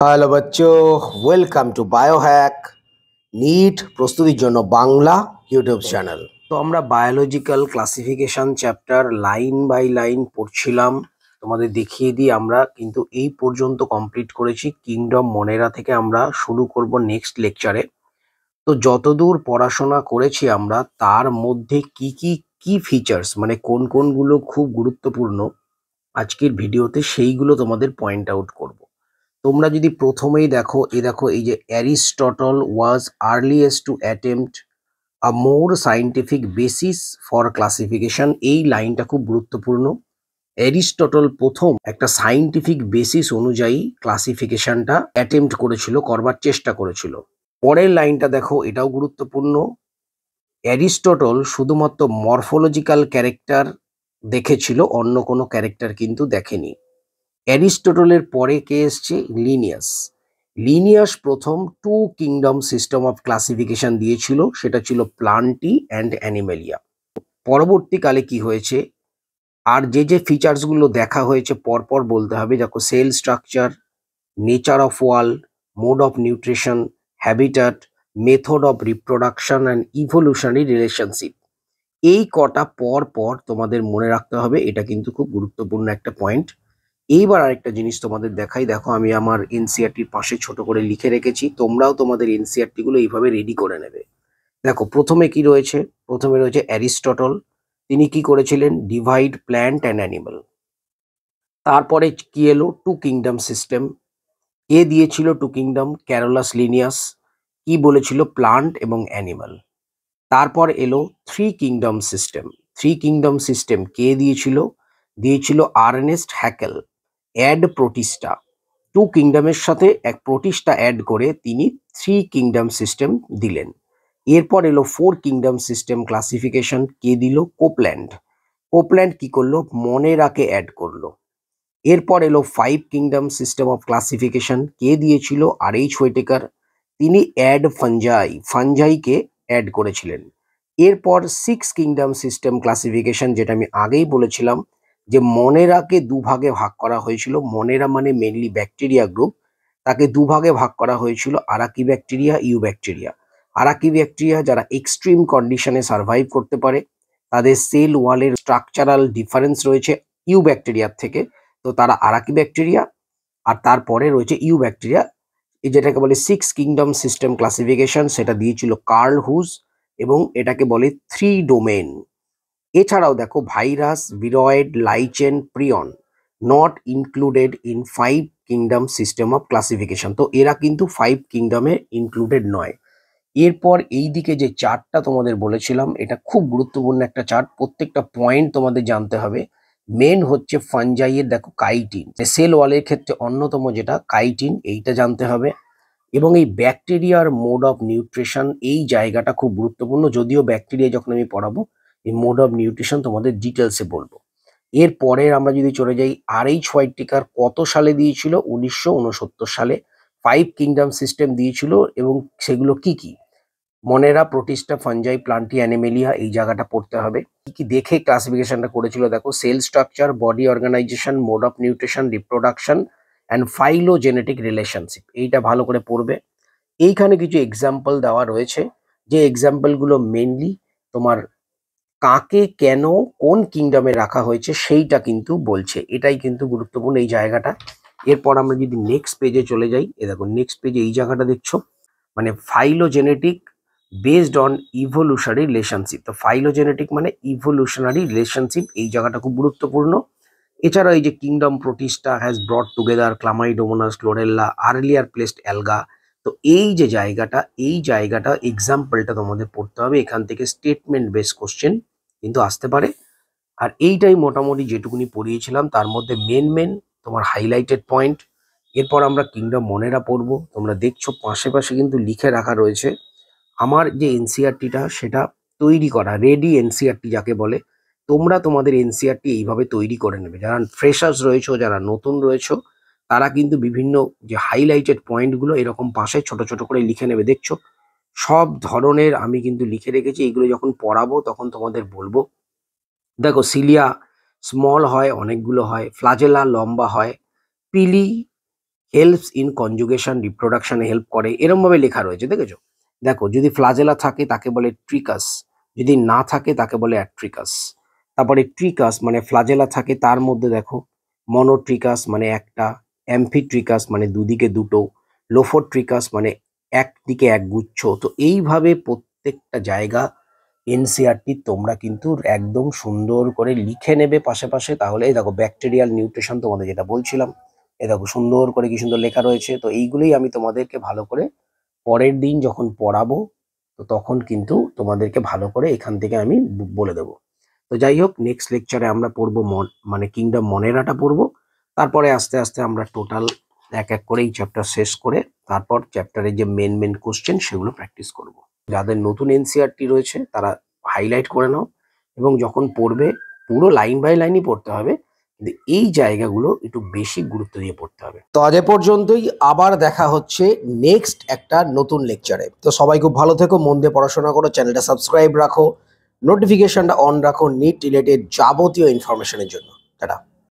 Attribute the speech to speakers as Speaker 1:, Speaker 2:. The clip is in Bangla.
Speaker 1: হ্যালো বাচ্চো, ওয়েলকাম টু বায়োহ্যাক নিট প্রস্তুতির জন্য বাংলা ইউটিউব চ্যানেল। তো আমরা biological classification chapter line by line পড়ছিলাম। তোমাদের দেখিয়ে দিই, আমরা কিন্তু এই পর্যন্ত কমপ্লিট করেছি। কিংডম মনেরা থেকে আমরা শুরু করব নেক্সট লেকচারে। তো যতদূর পড়াশোনা করেছি আমরা, তার মধ্যে কি ফিচার্স মানে কোন কোনগুলো খুব গুরুত্বপূর্ণ আজকের ভিডিওতে, সেইগুলো তোমাদের পয়েন্ট আউট করব। তোমরা যদি প্রথমেই দেখো, এই যে Aristotle was earliest to attempt a more scientific basis for classification, এই লাইনটা খুব গুরুত্বপূর্ণ। অ্যারিস্টটল প্রথম একটা সায়েন্টিফিক বেসিস অনুযায়ী ক্লাসিফিকেশনটা অ্যাটেম্পট করেছিল, করবার চেষ্টা করেছিল। পরের লাইনটা দেখো, এটাও গুরুত্বপূর্ণ। অ্যারিস্টটল শুধুমাত্র মরফোলজিক্যাল ক্যারেক্টার দেখেছিল, অন্য কোনো ক্যারেক্টার কিন্তু দেখেনি। অ্যারিস্টটলের পরে কে এসছে? লিনিয়াস। লিনিয়াস প্রথম two kingdom system of classification দিয়েছিল, সেটা ছিল প্লান্টি অ্যান্ড অ্যানিমেলিয়া। পরবর্তীকালে কি হয়েছে, আর যে ফিচার্সগুলো দেখা হয়েছে পরপর বলতে হবে। দেখো, cell structure, nature of world, mode of nutrition, habitat, method of reproduction and evolutionary relationship. এই কটা পর পর তোমাদের মনে রাখতে হবে, এটা কিন্তু খুব গুরুত্বপূর্ণ একটা পয়েন্ট। এইবার আরেকটা জিনিস তোমাদের দেখাই। দেখো, আমি আমার এনসিইআরটির পাশে ছোট করে লিখে রেখেছি, তোমরাও তোমাদের এনসিইআরটি গুলো এইভাবে রেডি করে নেবে। দেখো, প্রথমে কি রয়েছে? প্রথমে রয়েছে অ্যারিস্টটল। তিনি কি করেছিলেন? Divide plant and animal. তারপরে কি এলো? Two kingdom system. কে দিয়েছিল টু কিংডম? Carolus Linnaeus. কি বলেছিল? প্লান্ট এবং অ্যানিমাল। তারপর এলো three kingdom system. Three kingdom system কে দিয়েছিল? দিয়েছিল Ernst Haeckel. Add Protista. Two কিংডমের সাথে এক প্রোটিস্টা অ্যাড করে তিনি থ্রি কিংডম সিস্টেম দিলেন। এরপর এলো ফোর কিংডম সিস্টেম ক্লাসিফিকেশন। কে দিল? কোপল্যান্ড। কোপল্যান্ড কি করলো? মনেরাকে অ্যাড করলো। এরপর এলো five kingdom system of classification. কে দিয়েছিল? R H Whittaker. তিনি অ্যাড ফাঞ্জাই, ফাঞ্জাইকে অ্যাড করেছিলেন। এরপর সিক্স কিংডম সিস্টেম ক্লাসিফিকেশন, যেটা আমি আগেই বলেছিলাম যে মনেরাকে দুভাগে ভাগ করা হয়েছিল। মনেরা মানে মেনলি ব্যাকটেরিয়া গ্রুপ, তাকে দুভাগে ভাগ করা হয়েছিল, আরাকি ব্যাকটেরিয়া, ইউ ব্যাকটেরিয়া। আরাকি ব্যাকটেরিয়া যারা এক্সট্রিম কন্ডিশনে সার্ভাইভ করতে পারে, তাদের সেল ওয়ালের স্ট্রাকচারাল ডিফারেন্স রয়েছে ইউ ব্যাকটেরিয়ার থেকে, তো তারা আরাকি ব্যাকটেরিয়া। আর তারপরে রয়েছে ইউ ব্যাকটেরিয়া, এই যেটাকে বলে সিক্স কিংডম সিস্টেম ক্লাসিফিকেশন, সেটা দিয়েছিল কার্ল হুজ, এবং এটাকে বলে থ্রি ডোমেন। এছাড়াও দেখো, virus, viroid, lichen, prion not included in five kingdom system of classification. তো এরা কিন্তু ফাইভ কিংডমে ইনক্লুডেড নয়। এরপর এই দিকে যে চার্টটা তোমাদের বলেছিলাম, এটা খুব গুরুত্বপূর্ণ একটা চার্ট, প্রত্যেকটা পয়েন্ট তোমাদের জানতে হবে। মেন হচ্ছে ফানজাইয়ের, দেখো, কাইটিন, সেল ওয়ালের ক্ষেত্রে অন্যতম যেটা কাইটিন, এইটা জানতে হবে। এবং এই ব্যাকটেরিয়ার মোড অফ নিউট্রিশন, এই জায়গাটা খুব গুরুত্বপূর্ণ। যদিও ব্যাকটেরিয়া যখন আমি পড়াবো, এই মোড অফ নিউট্রিশন তোমাদের ডিটেলসে বলবো। এরপরের আমরা যদি চলে যাই, আর এইচ হোয়াইটেকার কত সালে দিয়েছিল? 1969 সালে ফাইভ কিংডম সিস্টেম দিয়েছিল। এবং সেগুলো কি কি? মনেরা, প্রোটিস্টা, ফাঞ্জাই, প্লান্টি, অ্যানিমেলিয়া, এই জায়গাটা পড়তে হবে। কি কি দেখে ক্লাসিফিকেশনটা করেছিল? দেখো, cell structure, body organisation, mode of nutrition, reproduction and phylogenetic relationship, এইটা ভালো করে পড়বে। এইখানে কিছু এক্সাম্পল দেওয়া রয়েছে, যে এক্সাম্পলগুলো মেনলি তোমার কাকে কেন কোন কিংডমে রাখা হয়েছে সেইটা কিন্তু বলছে। এটাই কিন্তু গুরুত্বপূর্ণ এই জায়গাটা। এরপর আমরা যদি নেক্সট পেজে চলে যাই, এ দেখো নেক্সট পেজে এই জায়গাটা দেখছো, মানে phylogenetic based on evolutionary relationship. তো ফাইলোজেনেটিক মানে ইভলিউশনারি রিলেশনশিপ, এই জায়গাটা খুব গুরুত্বপূর্ণ। এছাড়া এই যে kingdom Protista has brought together chlamydomonas, chlorella, earlier placed অ্যালগা। তো এই যে জায়গাটা, এই জায়গাটা এক্সাম্পলটা তোমাদের পড়তে হবে। এখান থেকে স্টেটমেন্ট বেস কোশ্চেন কিন্তু আসতে পারে। আর এইটাই মোটামুটি যেটুকুনি পড়িয়েছিলাম, তার মধ্যে মেন তোমার হাইলাইটেড পয়েন্ট। এরপর আমরা কিংডম মনেরা পড়বো। তোমরা দেখছো পাশে পাশে কিন্তু লিখে রাখা রয়েছে। আমার যে এনসিইআরটিটা, সেটা তৈরি করা রেডি এনসিইআরটি যাকে বলে। তোমরা তোমাদের এনসিইআরটি এইভাবে তৈরি করে নেবে। যারা ফ্রেশার্স রয়েছো, যারা নতুন রয়েছো, তারা কিন্তু বিভিন্ন যে হাইলাইটেড পয়েন্টগুলো এরকম পাশে ছোট ছোট করে লিখে নেবে। দেখছো, সব ধরনের আমি কিন্তু লিখে রেখেছি। এগুলো যখন পড়াবো তখন তোমাদের বলবো। দেখো, সিলিয়া স্মল হয়, অনেকগুলো হয়। ফ্লাজেলা লম্বা হয়। পিলি হেল্পস ইন কনজুগেশন, রিপ্রোডাকশনে হেল্প করে, এরম ভাবে লেখা রয়েছে, দেখেছো? দেখো, যদি ফ্লাজেলা থাকে তাকে বলে ট্রিকাস, যদি না থাকে তাকে বলে অ্যাট্রিকাস। তারপরে ট্রিকাস মানে ফ্লাজেলা থাকে তার মধ্যে দেখো, মনোট্রিকাস মানে একটা, অ্যাম্ফিট্রিকাস মানে দুদিকে দুটো, লোফোট্রিকাস মানে একদিকে একগুচ্ছ। তো এইভাবে প্রত্যেকটা জায়গা এনসিইআরটি তোমরা কিন্তু একদম সুন্দর করে লিখে নেবে পাশে পাশে। তাহলে এই দেখো ব্যাকটেরিয়াল নিউট্রিশন তোমাদের যেটা বলছিলাম, এই দেখো সুন্দর করে কি সুন্দর লেখা রয়েছে। তো এইগুলোই আমি তোমাদেরকে ভালো করে পরের দিন যখন পড়াবো, তো তখন কিন্তু তোমাদেরকে ভালো করে এখান থেকে আমি বলে দেবো। তো যাই হোক, নেক্সট লেকচারে আমরা পড়বো মানে কিংডম মনেরাটা পড়বো। তারপরে আস্তে আস্তে আমরা টোটাল এক এক করে এই চ্যাপ্টার শেষ করে তারপর চ্যাপ্টারের যে মেন মেন কোশ্চেন সেগুলো প্র্যাকটিস করব। যাদের নতুন এনসিইআরটি রয়েছে তারা হাইলাইট করে নাও, এবং যখন পড়বে পুরো লাইন বাই লাইনই পড়তে হবে, কিন্তু এই জায়গাগুলো একটু বেশি গুরুত্ব দিয়ে পড়তে হবে। তো আজ এ পর্যন্তই, আবার দেখা হচ্ছে নেক্সট একটা নতুন লেকচারে। তো সবাই খুব ভালো থেকো, মন দিয়ে পড়াশোনা করো, চ্যানেলটা সাবস্ক্রাইব রাখো, নোটিফিকেশনটা অন রাখো নিট রিলেটেড যাবতীয় ইনফরমেশনের জন্য। টাটা।